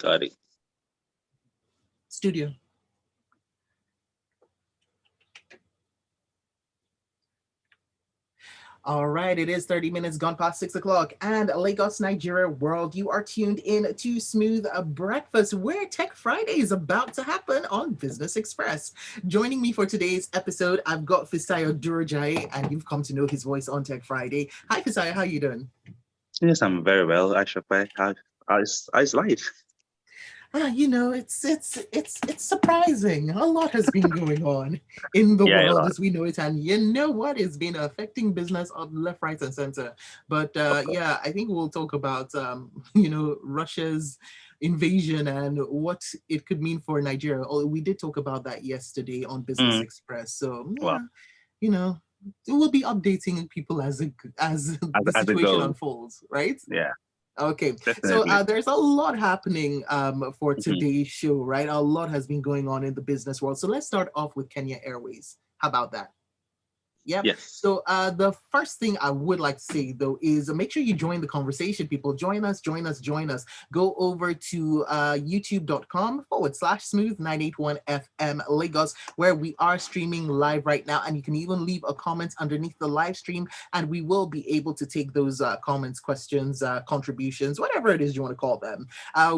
Got it. Studio. All right, it is 30 minutes gone past 6 o'clock, and Lagos, Nigeria world, you are tuned in to Smooth Breakfast, where Tech Friday is about to happen on Business Express. Joining me for today's episode, I've got Fisayo Durojaiye, and you've come to know his voice on Tech Friday. Hi, Fisayo, how you doing? Yes, I'm very well, Aisha. How's life? It's surprising. A lot has been going on in the Yeah, a world lot, as we know it, and you know what has been affecting business on left, right, and center. But of course. yeah, I think we'll talk about Russia's invasion and what it could mean for Nigeria. Oh, we did talk about that yesterday on Business Mm, Express. So well, yeah, you know, we'll be updating people as the as it situation goes, unfolds, right? yeah, Okay, so definitely. there's a lot happening for Mhm. today's show, right? A lot has been going on in the business world. So let's start off with Kenya Airways. How about that? Yep. Yes. So the first thing I would like to say though is make sure you join the conversation, people. Join us, join us, join us. Go over to youtube.com/smooth981 FM Lagos, where we are streaming live right now. And you can even leave a comment underneath the live stream, and we will be able to take those comments, questions, contributions, whatever it is you want to call them.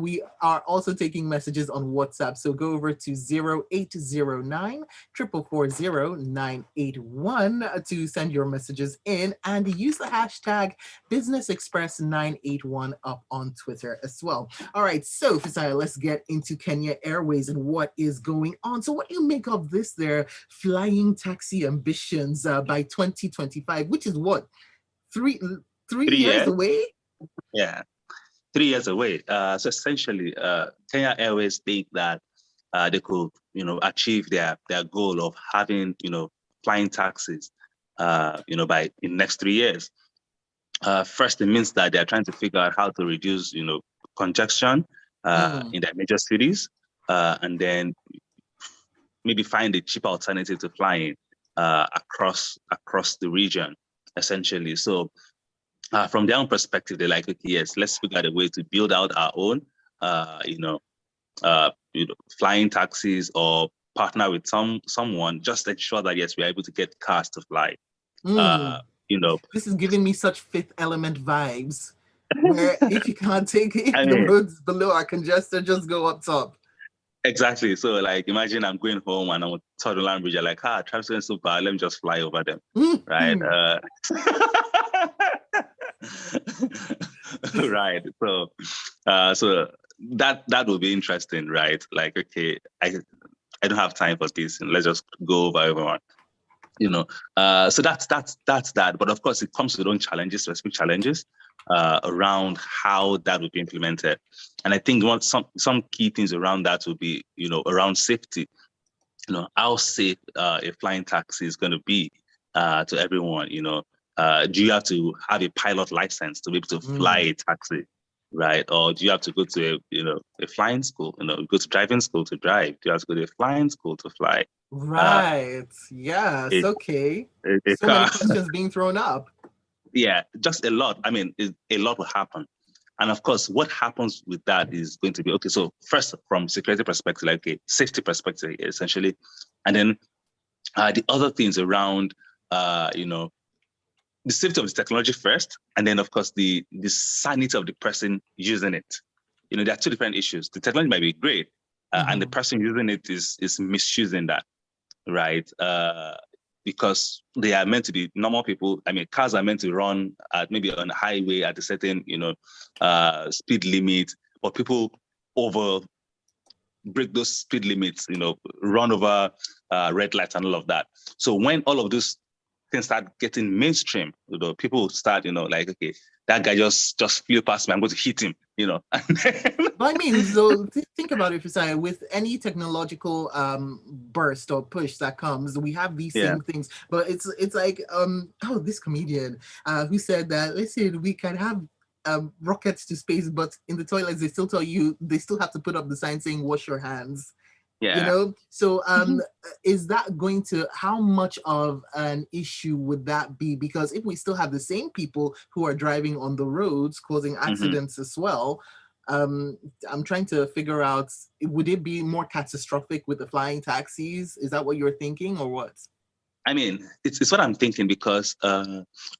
We are also taking messages on WhatsApp. So go over to 0809 4440981 to send your messages in, and use the hashtag Business Express 981 up on Twitter as well. All right, so Fisaya, let's get into Kenya Airways and what is going on. So what do you make of this their flying taxi ambitions by 2025, which is what, three three Three years years. away? Yeah, 3 years away. So essentially, Kenya Airways think that they could, achieve their goal of having, flying taxis, by in next 3 years. First, it means that they are trying to figure out how to reduce, congestion Mm, in their major cities, and then maybe find a cheaper alternative to flying across the region, essentially. So, from their own perspective, they're like, okay, yes, let's figure out a way to build out our own, uh, you know, flying taxis or partner with someone, just to ensure that yes, we're able to get cars to fly. Uh, mm. you know, This is giving me such Fifth Element vibes, where if you can't take if I the mean, roads below are congested, just go up top. exactly. So like imagine I'm going home and I'm on Third Land Bridge, you're like, traffic is so bad, let me just fly over them. Right. Mhm. Right. So that will be interesting, right? Like, okay, I don't have time for this, and let's just go over everyone. you know so that's that, but of course it comes with its own challenges, specific challenges around how that would be implemented. And I think some key things around that would be around safety. How safe a flying taxi is going to be to everyone. Do you have to have a pilot license to be able to fly Mm. a taxi, right? Or do you have to go to a flying school, go to driving school to drive? Do you have to go to a flying school to fly uh, Right. Yes. a, Okay. a So many car? questions being thrown up. Yeah, just a lot. I mean, a lot will happen. And of course, what happens with that is going to be okay. So first, from security perspective, like a safety perspective, essentially, and then the other things around, the safety of the technology first, and then of course the sanity of the person using it. There are two different issues. The technology might be great, and the Mhm. person using it is misusing that, right? Because they are meant to be normal people. I mean, cars are meant to run at maybe on a highway at a certain, speed limit, but people over break those speed limits, run over red lights and all of that. So when all of those things start getting mainstream, people start, like, okay, that guy just flew past me, I'm going to hit him, and then, But I mean, so think about it, Fisaya. With any technological burst or push that comes, we have these yeah, same things. But it's like this comedian who said that, listen, we can have rockets to space, but in the toilets they still tell you they still have to put up the sign saying wash your hands. yeah. So is that going to, how much of an issue would that be? Because if we still have the same people who are driving on the roads causing Mm-hmm. accidents as well, I'm trying to figure out, would it be more catastrophic with the flying taxis? Is that what you're thinking, or what? I mean, it's what I'm thinking because,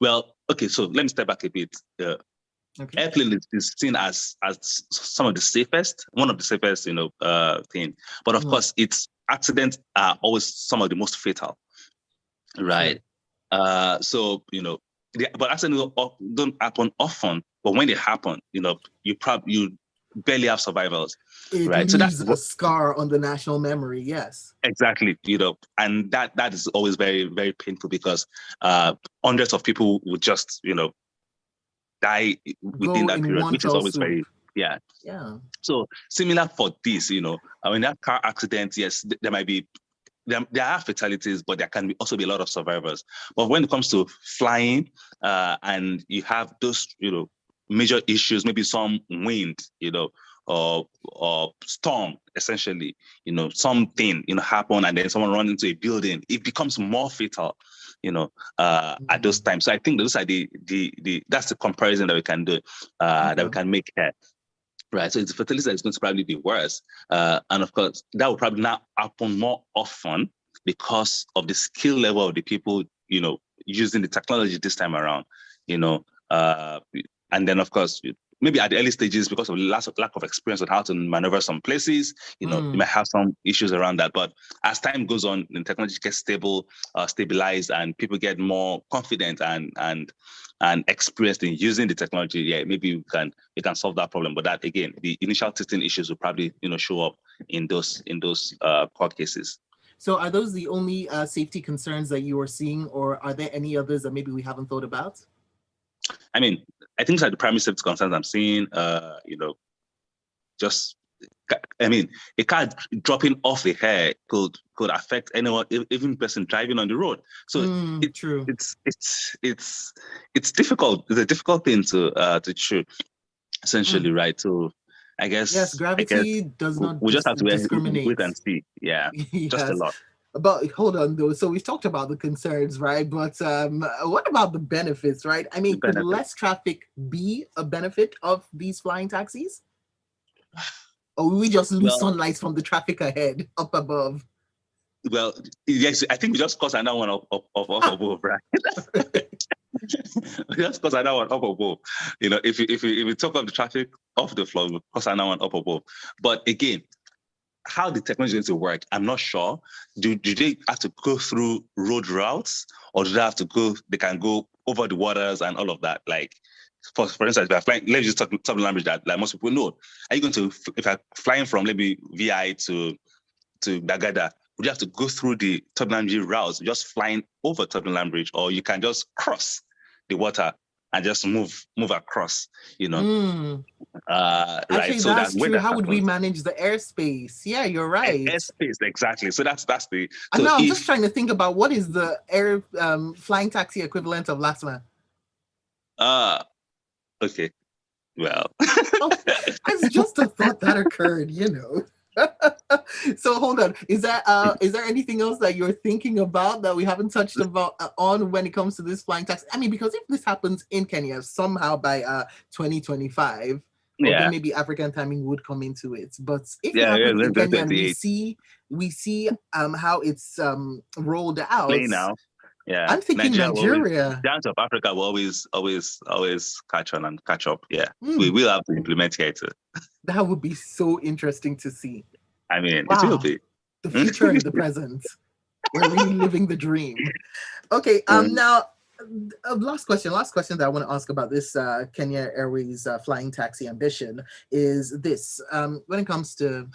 well, okay, so let me step back a bit. Okay. Airplane is seen as some of the safest, one of the safest, thing. But of course, its accidents are always some of the most fatal, right? So but accidents don't happen often. But when they happen, you barely have survivors, It right? So that's leaves a scar on the national memory. Yes. exactly, and that is always very, very painful because hundreds of people would just, die within Go that in period, one which is fell always swoop. very, yeah. Yeah. So similar for this, I mean, that car accident, yes, there might be, there are fatalities, but there can also be a lot of survivors. But when it comes to flying, and you have those, major issues, maybe some wind, or storm, essentially, something, happen, and then someone run into a building, it becomes more fatal, at those times. So I think those are the that's the comparison that we can do, that we can make here. Right. So it's fertility that is going to probably be worse. And of course, that will probably not happen more often because of the skill level of the people, using the technology this time around, and then of course, maybe at the early stages, because of lack of experience on how to maneuver some places, you might have some issues around that. But as time goes on, the technology gets stabilized, and people get more confident and experienced in using the technology. Yeah, maybe we can solve that problem. But that again, the initial testing issues will probably show up in those court cases. So are those the only safety concerns that you are seeing, or are there any others that maybe we haven't thought about? I mean, I think these are the primary safety concerns I'm seeing. Just, I mean, a car dropping off the hair could affect anyone, even person driving on the road. So True. it's difficult. It's a difficult thing to choose, essentially, right? So I Yes, guess gravity does not we just have to wait discriminate. and see. Yeah, just a Yes. lot. But hold on though. So we've talked about the concerns, right? But what about the benefits, right? I The mean, could benefit. less traffic be a benefit of these flying taxis? Or will we just lose Well, sunlight from the traffic ahead, up above? well, yes. I think we just cause another one of above, right? Just because I know one up above. If you talk of the traffic off the floor, because I know one up above. But again, how the technology is going to work, I'm not sure. Do they have to go through road routes, or do they have to go? They can go over the waters and all of that. Like, for instance, if you're flying, let's just talk some language that like most people know. Are you going to, if you're flying from maybe VI to Dagada, would you have to go through the Tottenham Bridge routes, just flying over Tottenham Bridge, or you can just cross the water and just move across, right? Actually, So that that's when true. that How would we happens, manage the airspace? Yeah, you're right. airspace, exactly. So that's the And so now I'm just if trying to think about what is the air flying taxi equivalent of LASMA. okay, well, Oh, it's just a thought that occurred. So hold on. Is there anything else that you're thinking about that we haven't touched about on when it comes to this flying taxi? I mean, because if this happens in Kenya somehow by 2025, although yeah, maybe African timing would come into it, but if it yeah, happens let's in go Kenya and we 28 see how it's rolled out, play now. Yeah, I'm thinking Nigeria will always, Nigeria. giants of Africa will always catch on and catch up. Yeah, we Hmm, will have to implement here too. that would be so interesting to see. I mean, it will Wow, be. the future and the present. We're really living the dream. Okay, Mm. now last question that I want to ask about this Kenya Airways flying taxi ambition is this: when it comes to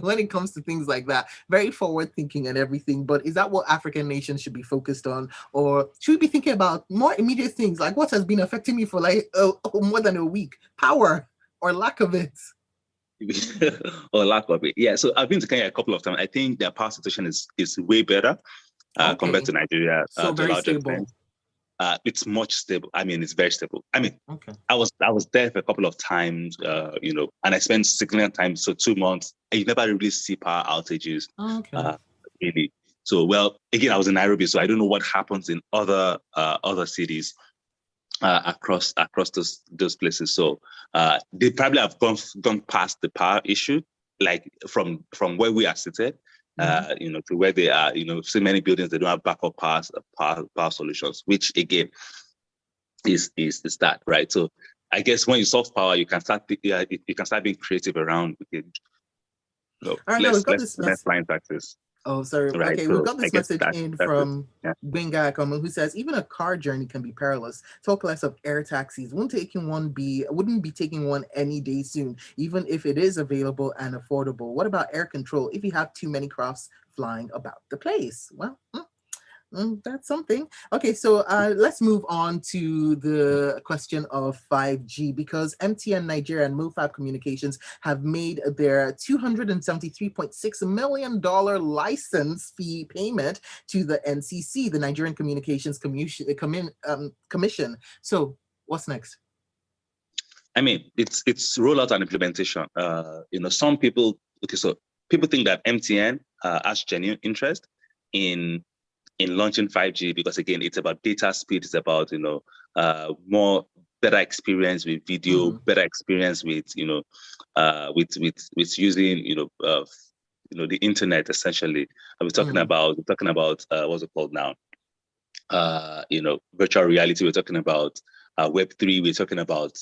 when it comes to things like that, very forward thinking and everything, but is that what African nations should be focused on, or should we be thinking about more immediate things like what has been affecting me for like more than a week? Power or lack of it. Or lack of it. Yeah. So I've been to Kenya a couple of times. I think their power situation is way better compared Okay, to Nigeria, so to a very large stable. extent. It's much stable. I mean, it's very stable. I mean, Okay. I was there for a couple of times, and I spent significant time, so 2 months, and you never really see power outages, Okay. uh, really. So, well, again, I was in Nairobi, so I don't know what happens in other cities. across those places. So they probably have gone past the power issue, like from where we are seated, to where they are. So many buildings they don't have backup power solutions, which again is that, right? So I guess when you solve power, you can start being creative around. Okay, All right, now we've got this let's flying taxes. Oh, sorry. Right. Okay, So we've got this message in from Benga Akomo, who says even a car journey can be perilous. Talk less of air taxis. Wouldn't be taking one any day soon, even if it is available and affordable. What about air control if you have too many crafts flying about the place? Well, that's something. Okay, so let's move on to the question of 5G, because MTN Nigeria and MoFab Communications have made their $273.6 million license fee payment to the NCC, the Nigerian Communications Commission. So what's next? I mean, it's rollout and implementation. Some people, so people think that MTN has genuine interest in launching 5G because again, it's about data speed. It's about more better experience with video, better experience with with using the internet essentially. And we're talking about what's it called now? Virtual reality. We're talking about Web3. We're talking about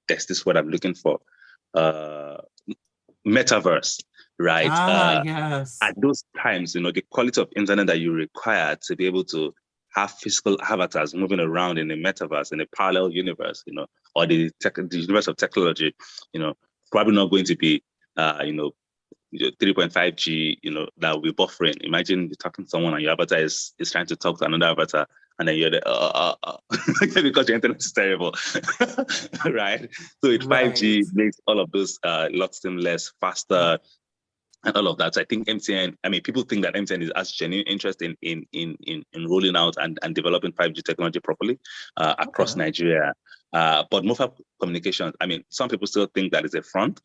this is what I'm looking for. Metaverse. Right. Yes. At those times, the quality of internet that you require to be able to have physical avatars moving around in a metaverse, in a parallel universe, or the universe of technology, probably not going to be, 3.5G, that will be buffering. Imagine you're talking to someone and your avatar is trying to talk to another avatar, and then you're because your internet is terrible, right? So with 5G, it makes all of those lots seamless, faster, and all of that. So I think MTN, people think that MTN has genuine interest in rolling out and developing 5G technology properly across Nigeria. But MoFab Communications, some people still think that is a front.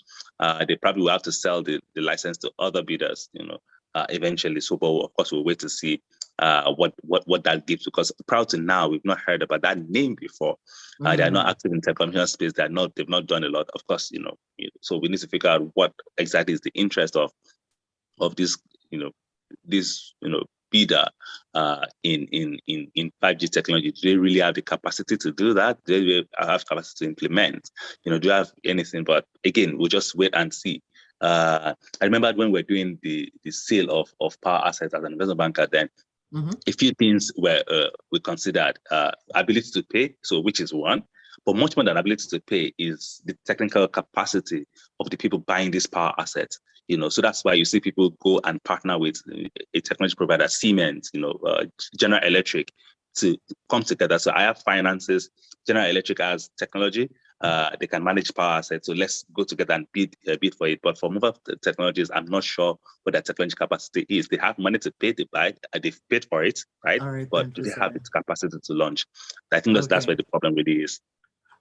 They probably will have to sell the license to other bidders, eventually. So, but of course, we'll wait to see what that gives, because prior to now, we've not heard about that name before. They are not active in telecommunication space. They've not done a lot. Of course, so we need to figure out what exactly is the interest of this, bidder in 5G technology. Do they really have the capacity to do that? Do they have capacity to implement? Do you have anything? But again, we'll just wait and see. I remember when we're doing the sale of power assets as an investment banker, then a few things we considered ability to pay, so which is one, but much more than ability to pay is the technical capacity of the people buying these power assets. So that's why you see people go and partner with a technology provider, Siemens, General Electric, to come together. So I have finances, General Electric has technology, they can manage power assets. So let's go together and bid for it. But for mobile technologies, I'm not sure what their technology capacity is. They have money to pay, they buy, they've paid for it, right? But do they have its capacity to launch? I think that's where the problem really is.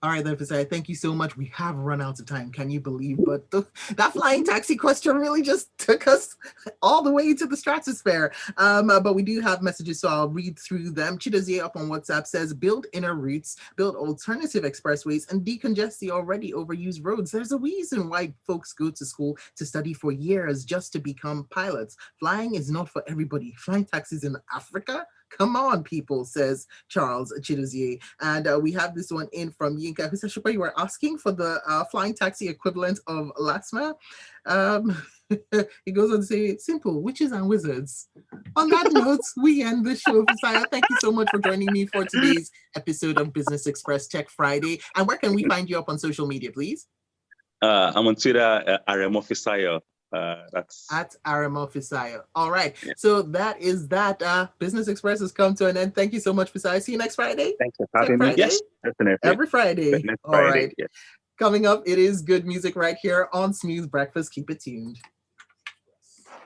All right, then, Fisayo, thank you so much. We have run out of time. Can you believe? But that flying taxi question really just took us all the way to the stratosphere. But we do have messages, so I'll read through them. Chidozie up on WhatsApp says, build inner routes, build alternative expressways, and decongest the already overused roads. There's a reason why folks go to school to study for years just to become pilots. Flying is not for everybody. Flying taxis in Africa? Come on, people, says Charles Chidozie. And we have this one in from Yinka, who says, Shupa, you were asking for the flying taxi equivalent of LASMA. He goes on to say, simple, witches and wizards. On that note, we end the show. Fisayo, thank you so much for joining me for today's episode of Business Express Tech Friday. And where can we find you up on social media, please? I'm on Twitter, Aremo Fisayo. That's at Aremo Fisayo. All right. Yeah. So that is that. Business Express has come to an end. Thank you so much, Fisayo. See you next Friday. Thanks for having me. Yes, definitely. Every Friday. Next All Friday. right. Yes. Coming up, it is good music right here on Smooth Breakfast. Keep it tuned.